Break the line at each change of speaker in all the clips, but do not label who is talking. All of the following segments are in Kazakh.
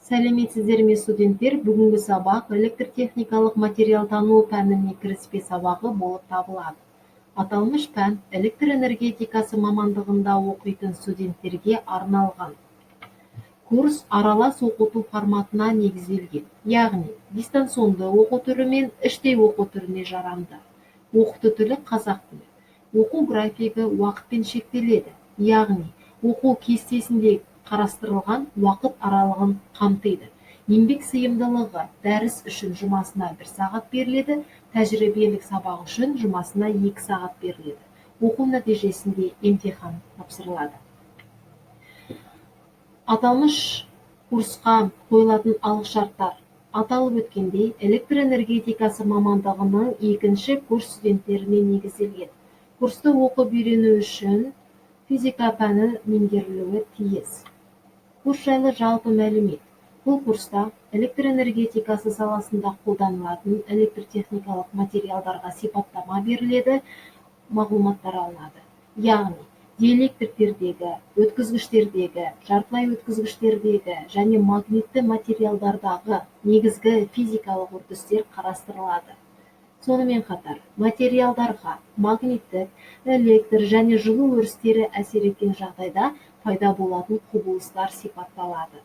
Сәлеметсіздерме студенттер, бүгінгі сабақ электротехникалық материал тану пәніне кіріспе сабағы болып табылады. Аталмыш пән электр энергетикасы мамандығында оқитын студенттерге арналған. Курс аралас оқыту форматына негізделген, яғни дистанционды оқу түрі мен іштей оқу түріне жарамды. Оқыту тілі қазақ тілі. Оқу графигі уақытпен шектеледі, яғни оқу кестесінде қарастырылған уақыт аралығын қамтиды. Еңбек сыйымдылығы дәріс үшін жұмасына 1 сағат беріледі, тәжірибелік сабақ үшін жұмасына 2 сағат беріледі. Оқу нәтижесінде емтихан тапсырылады. Аталмыш курсқа қойылатын алғышарттар аталып өткендей, электр энергетикасы мамандығының 2-ші курс студенттеріне негізделген. Курсты оқып үйрену үшін физика пәні меңгерілуі тиіс. Курс жайлы жалпы мәлімет. Бұл курста электр энергетикасы саласында қолданылатын электротехникалық материалдарға сипаттама беріледі, мағлұматтар алынады. Яғни, диэлектриктердегі, өткізгіштердегі, жартылай өткізгіштердегі және магнитті материалдардағы негізгі физикалық үрдістер қарастырылады. Сонымен қатар, материалдарға магниттік, электр және жылу өрістері әсер еткен жағдайда пайда болатын құбылыстар сипатталады.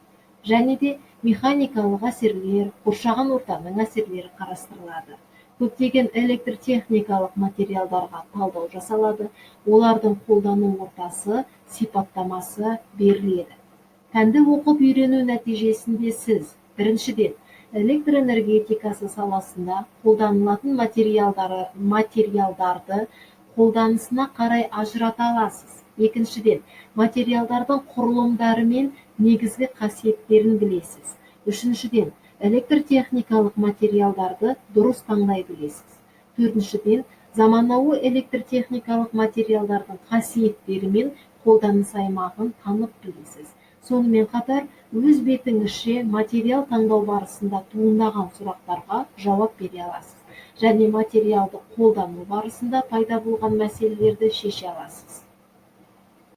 Және де механикалық әсерлер, қоршаған ортаның әсерлері қарастырылады. Көптеген электротехникалық материалдарға талдау жасалады, олардың қолдану ортасы, сипаттамасы беріледі. Пәнді оқып үйрену нәтижесінде сіз, біріншіден, электр энергетикасы саласында қолданылатын материалдарды қолданысына қарай ажырата аласыз. Екіншіден, материалдардың құрылымдары мен негізгі қасиеттерін білесіз. Үшіншіден, электротехникалық материалдарды дұрыс таңдай білесіз. Төртіншіден, заманауи электротехникалық материалдардың қасиеттері мен қолданыс аймағын танып білесіз. Сонымен қатар, өз бетіңізше материал таңдау барысында туындаған сұрақтарға жауап бере аласыз. Және материалды қолдану барысында пайда болған мәселелерді шеше аласыз.